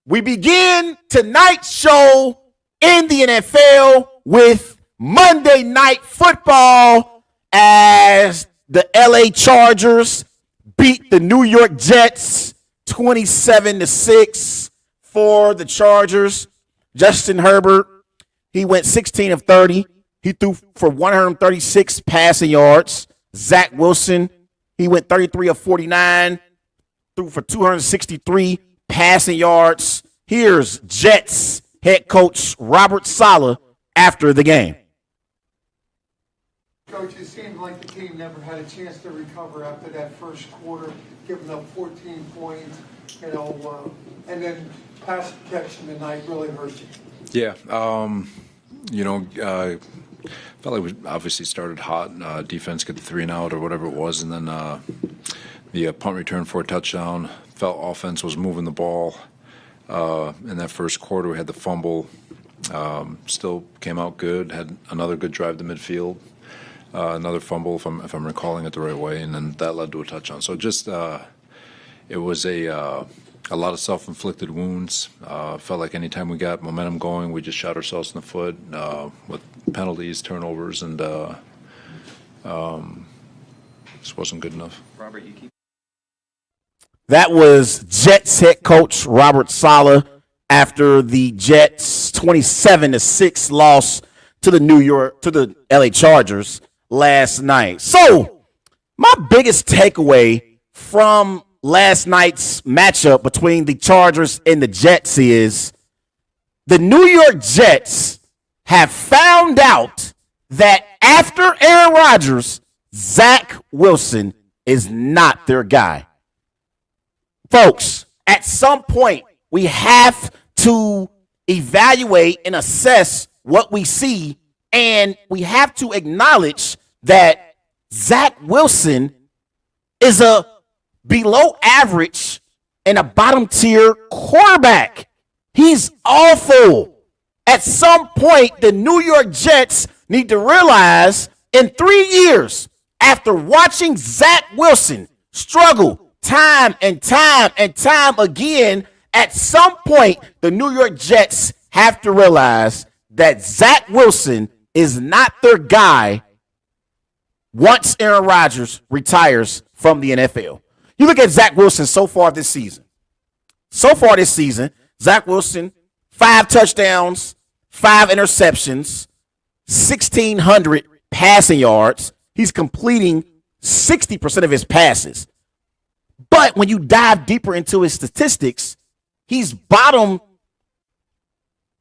We begin tonight's show in the NFL with Monday Night Football as the LA Chargers beat the New York Jets 27-6 for the Chargers. Justin Herbert, he went 16 of 30. He threw for 136 passing yards. Zac Wilson, he went 33 of 49, threw for 263 passing yards. Here's Jets head coach Robert Saleh after the game. Coach, it seemed like the team never had a chance to recover after that first quarter, giving up 14 points, and then pass protection tonight really hurt you. Yeah, felt like we obviously started hot. Defense get the 3 and out or whatever it was, and then the punt return for a touchdown. Felt offense was moving the ball. In that first quarter, we had the fumble. Still came out good. Had another good drive to midfield. Another fumble, if I'm recalling it the right way, and then that led to a touchdown. So just it was a lot of self-inflicted wounds. Felt like anytime we got momentum going, we just shot ourselves in the foot with penalties, turnovers, and just wasn't good enough. Robert, you keep. That was Jets head coach Robert Saleh after the Jets 27-6 loss to the LA Chargers last night. So, my biggest takeaway from last night's matchup between the Chargers and the Jets is the New York Jets have found out that after Aaron Rodgers, Zac Wilson is not their guy. Folks, at some point, we have to evaluate and assess what we see, and we have to acknowledge that Zac Wilson is a below average and a bottom tier quarterback. He's awful. At some point, the New York Jets need to realize in 3 years, after watching Zac Wilson struggle time and time and time again, at some point, the New York Jets have to realize that Zac Wilson is not their guy once Aaron Rodgers retires from the NFL. You look at Zac Wilson so far this season. Zac Wilson, 5 touchdowns, 5 interceptions, 1,600 passing yards. He's completing 60% of his passes. But when you dive deeper into his statistics, he's bottom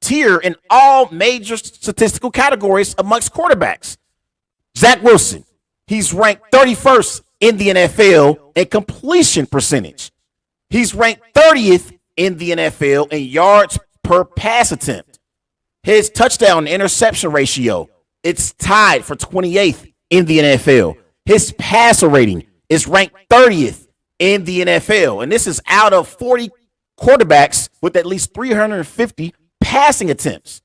tier in all major statistical categories amongst quarterbacks. Zac Wilson, he's ranked 31st in the NFL in completion percentage. He's ranked 30th in the NFL in yards per pass attempt. His touchdown interception ratio, it's tied for 28th in the NFL. His passer rating is ranked 30th in the NFL. And this is out of 40 quarterbacks with at least 350 passing attempts.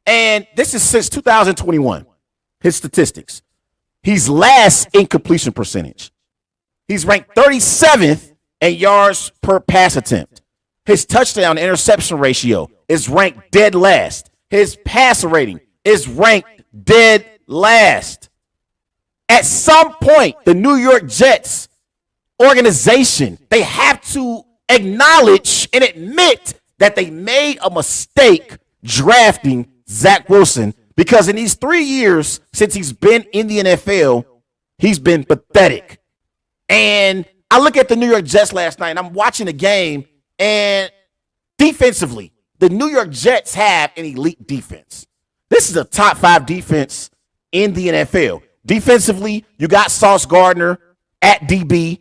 And this is since 2021, his statistics. He's last in completion percentage. He's ranked 37th in yards per pass attempt. His touchdown interception ratio is ranked dead last. His passer rating is ranked dead last. At some point, the New York Jets organization, they have to acknowledge and admit that they made a mistake drafting Zac Wilson, because in these 3 years since he's been in the NFL, he's been pathetic. And I look at the New York Jets last night, and I'm watching the game, and defensively, the New York Jets have an elite defense. This is a top 5 defense in the NFL. Defensively, you got Sauce Gardner at DB.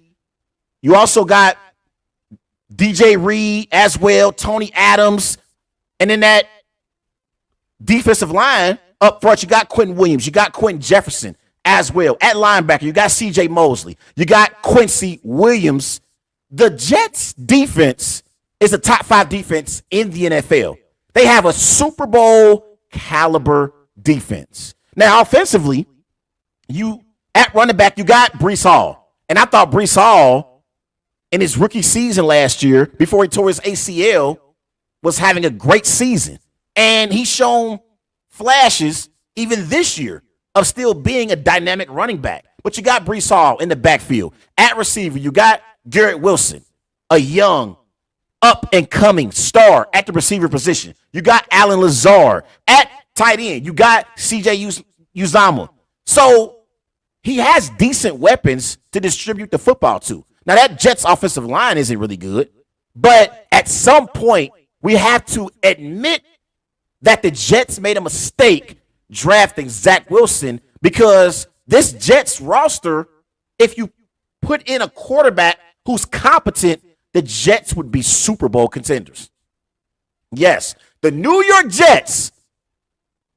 You also got DJ Reed as well, Tony Adams. And in that defensive line up front, you got Quentin Williams. You got Quentin Jefferson as well. At linebacker, you got C.J. Mosley. You got Quincy Williams. The Jets defense is a top 5 defense in the NFL. They have a Super Bowl caliber defense. Now, offensively, you at running back, you got Breece Hall. And I thought Breece Hall, in his rookie season last year, before he tore his ACL, was having a great season. And he's shown flashes even this year of still being a dynamic running back. But you got Breece Hall in the backfield. At receiver, you got Garrett Wilson, a young, up-and-coming star at the receiver position. You got Alan Lazard at tight end. You got C.J. Uzama. So he has decent weapons to distribute the football to. Now, that Jets offensive line isn't really good, but at some point, we have to admit that the Jets made a mistake drafting Zac Wilson, because this Jets roster, if you put in a quarterback who's competent, the Jets would be Super Bowl contenders. Yes, the New York Jets,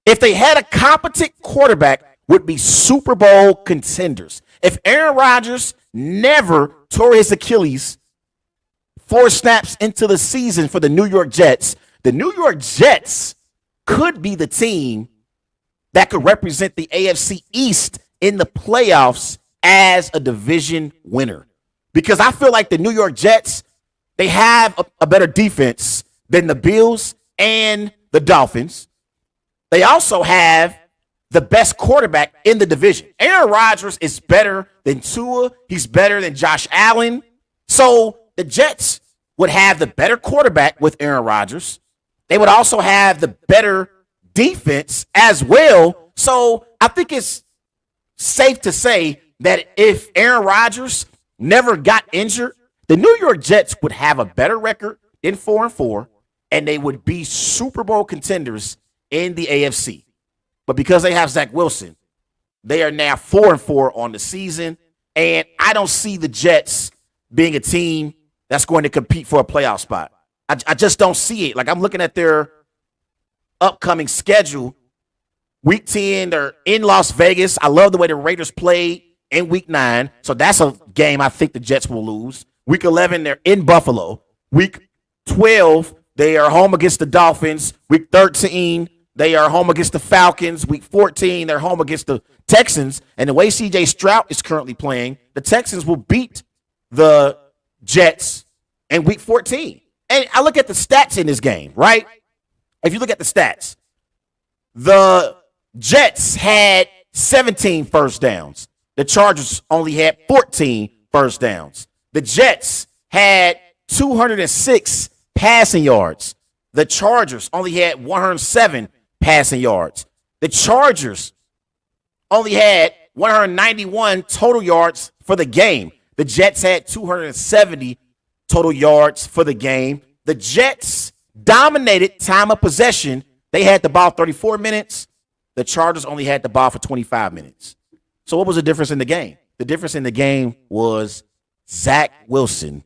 if they had a competent quarterback, would be Super Bowl contenders. If Aaron Rodgers never tore his Achilles 4 snaps into the season for the New York Jets could be the team that could represent the AFC East in the playoffs as a division winner. Because I feel like the New York Jets, they have a better defense than the Bills and the Dolphins. They also have the best quarterback in the division. Aaron Rodgers is better than Tua. He's better than Josh Allen. So the Jets would have the better quarterback with Aaron Rodgers. They would also have the better defense as well. So I think it's safe to say that if Aaron Rodgers never got injured, the New York Jets would have a better record than 4-4, and they would be Super Bowl contenders in the AFC. But because they have Zac Wilson, they are now 4-4 on the season, and I don't see the Jets being a team that's going to compete for a playoff spot. I just don't see it. Like, I'm looking at their upcoming schedule. Week 10, they're in Las Vegas. I love the way the Raiders played in Week 9, so that's a game I think the Jets will lose. Week 11, they're in Buffalo. Week 12, they are home against the Dolphins. Week 13, they are home against the Falcons. Week 14, they're home against the Texans. And the way C.J. Stroud is currently playing, the Texans will beat the Jets in Week 14. And I look at the stats in this game, right? If you look at the stats, the Jets had 17 first downs. The Chargers only had 14 first downs. The Jets had 206 passing yards. The Chargers only had 107 passing yards. The Chargers only had 191 total yards for the game. The Jets had 270 total yards for the game. The Jets dominated time of possession. They had the ball 34 minutes. The Chargers only had the ball for 25 minutes. So what was the difference in the game? The difference in the game was Zac Wilson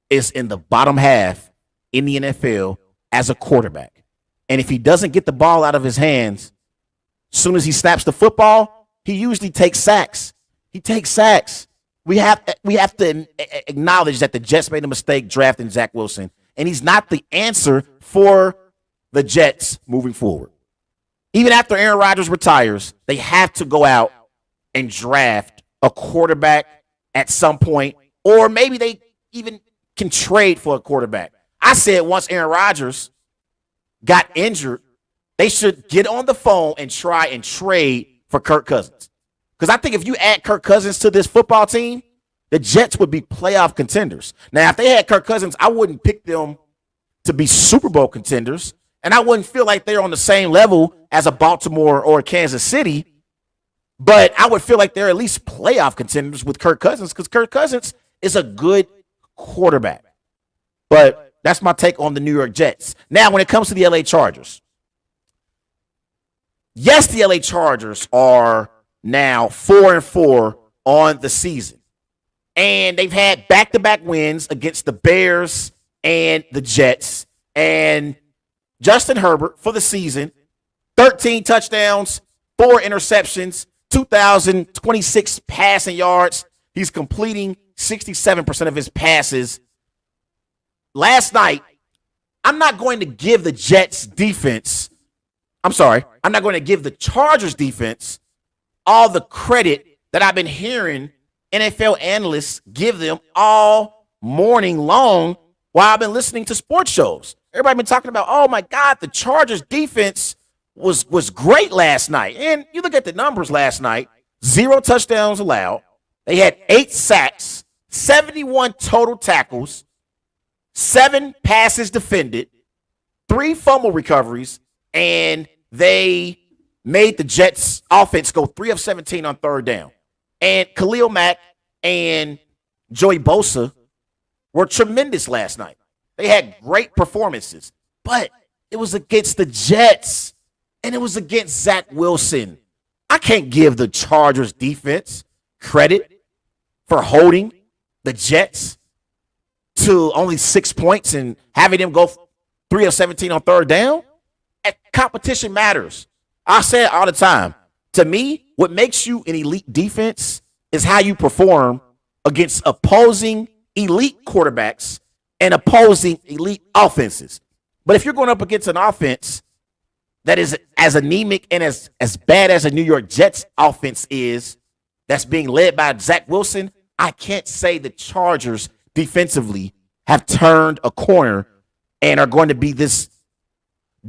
is in the bottom half in the NFL as a quarterback. And if he doesn't get the ball out of his hands, as soon as he snaps the football, he usually takes sacks. He takes sacks. We have to acknowledge that the Jets made a mistake drafting Zac Wilson, and he's not the answer for the Jets moving forward. Even after Aaron Rodgers retires, they have to go out and draft a quarterback at some point, or maybe they even can trade for a quarterback. I said once Aaron Rodgers got injured, they should get on the phone and try and trade for Kirk Cousins. Because I think if you add Kirk Cousins to this football team, the Jets would be playoff contenders. Now, if they had Kirk Cousins, I wouldn't pick them to be Super Bowl contenders, and I wouldn't feel like they're on the same level as a Baltimore or a Kansas City, but I would feel like they're at least playoff contenders with Kirk Cousins, because Kirk Cousins is a good quarterback. But that's my take on the New York Jets. Now, when it comes to the LA Chargers, yes, the LA Chargers are now 4-4 on the season. And they've had back-to-back wins against the Bears and the Jets. And Justin Herbert for the season, 13 touchdowns, 4 interceptions, 2,026 passing yards. He's completing 67% of his passes. Last night, I'm not going to give the Jets defense, I'm not going to give the Chargers defense all the credit that I've been hearing NFL analysts give them all morning long while I've been listening to sports shows. Everybody been talking about, oh my God, the Chargers defense was great last night. And you look at the numbers last night, 0 touchdowns allowed. They had 8 sacks, 71 total tackles, 7 passes defended, 3 fumble recoveries, and they made the Jets offense go 3 of 17 on third down. And Khalil Mack and Joey Bosa were tremendous last night. They had great performances, but it was against the Jets, and it was against Zac Wilson. I can't give the Chargers defense credit for holding the Jets to only 6 points and having them go 3 of 17 on third down. And competition matters. I say it all the time. To me, what makes you an elite defense is how you perform against opposing elite quarterbacks and opposing elite offenses. But if you're going up against an offense that is as anemic and as bad as a New York Jets offense is, that's being led by Zac Wilson, I can't say the Chargers defensively have turned a corner and are going to be this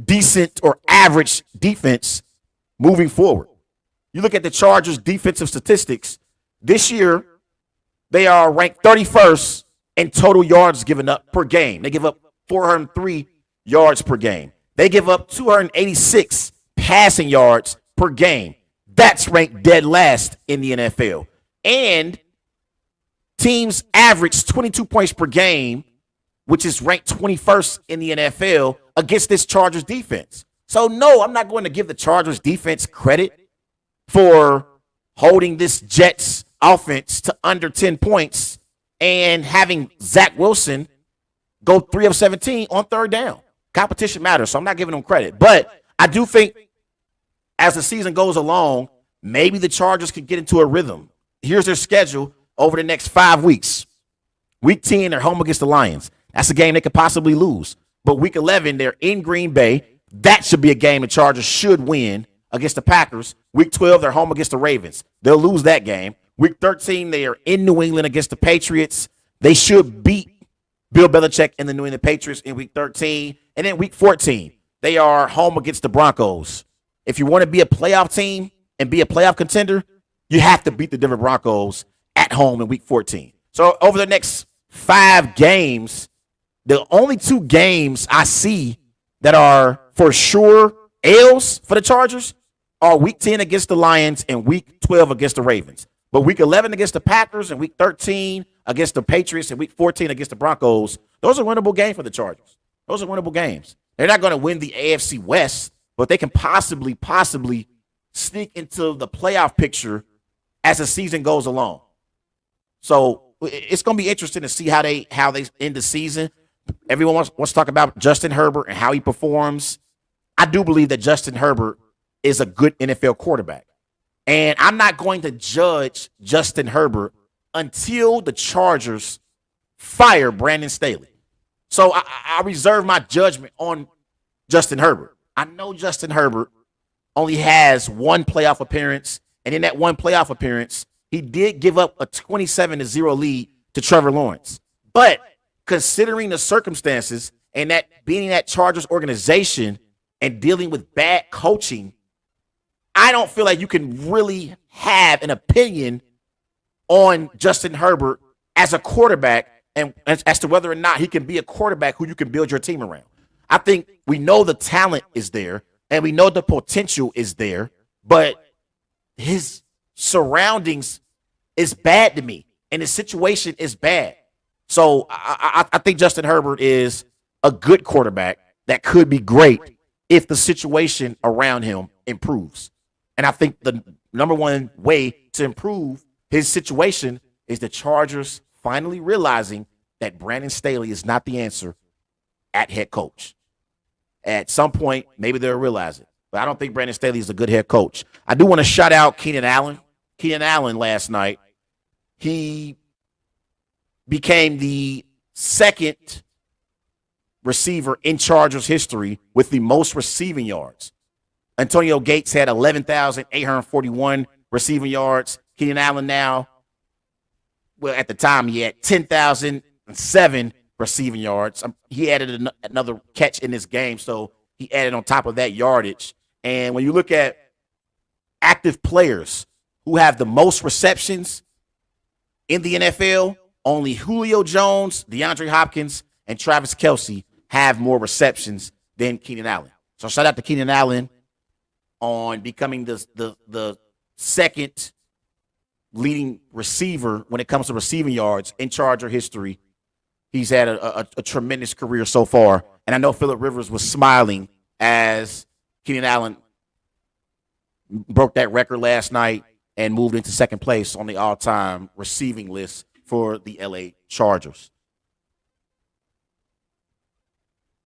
decent or average defense moving forward. You look at the Chargers defensive statistics this year, they are ranked 31st in total yards given up per game. They give up 403 yards per game. They give up 286 passing yards per game. That's ranked dead last in the NFL. And teams average 22 points per game, which is ranked 21st in the NFL against this Chargers defense. So, no, I'm not going to give the Chargers defense credit for holding this Jets offense to under 10 points and having Zac Wilson go 3 of 17 on third down. Competition matters, so I'm not giving them credit. But I do think as the season goes along, maybe the Chargers could get into a rhythm. Here's their schedule over the next 5 weeks. Week 10, they're home against the Lions. That's a game they could possibly lose. But week 11, they're in Green Bay. That should be a game the Chargers should win against the Packers. Week 12, they're home against the Ravens. They'll lose that game. Week 13, they are in New England against the Patriots. They should beat Bill Belichick and the New England Patriots in week 13. And then week 14, they are home against the Broncos. If you want to be a playoff team and be a playoff contender, you have to beat the Denver Broncos at home in week 14. So over the next 5 games, the only 2 games I see that are for sure L's for the Chargers are week 10 against the Lions and week 12 against the Ravens. But week 11 against the Packers and week 13 against the Patriots and week 14 against the Broncos, those are winnable games for the Chargers. Those are winnable games. They're not going to win the AFC West, but they can possibly sneak into the playoff picture as the season goes along. So it's going to be interesting to see how they end the season. Everyone wants to talk about Justin Herbert and how he performs. I do believe that Justin Herbert is a good NFL quarterback. And I'm not going to judge Justin Herbert until the Chargers fire Brandon Staley. So I reserve my judgment on Justin Herbert. I know Justin Herbert only has 1 playoff appearance. And in that 1 playoff appearance, he did give up a 27-0 lead to Trevor Lawrence. But considering the circumstances and that being that Chargers organization and dealing with bad coaching, I don't feel like you can really have an opinion on Justin Herbert as a quarterback and as to whether or not he can be a quarterback who you can build your team around. I think we know the talent is there and we know the potential is there, but his surroundings is bad to me and his situation is bad. So I think Justin Herbert is a good quarterback that could be great if the situation around him improves. And I think the number one way to improve his situation is the Chargers finally realizing that Brandon Staley is not the answer at head coach. At some point, maybe they'll realize it. But I don't think Brandon Staley is a good head coach. I do want to shout out Keenan Allen. Keenan Allen last night, he became the second receiver in Chargers history with the most receiving yards. Antonio Gates had 11,841 receiving yards. Keenan Allen now, well, at the time, he had 10,007 receiving yards. He added another catch in this game, so he added on top of that yardage. And when you look at active players who have the most receptions in the NFL, only Julio Jones, DeAndre Hopkins, and Travis Kelce have more receptions than Keenan Allen. So shout out to Keenan Allen on becoming the second leading receiver when it comes to receiving yards in Charger history. He's had a tremendous career so far. And I know Phillip Rivers was smiling as Keenan Allen broke that record last night and moved into second place on the all-time receiving list for the LA Chargers.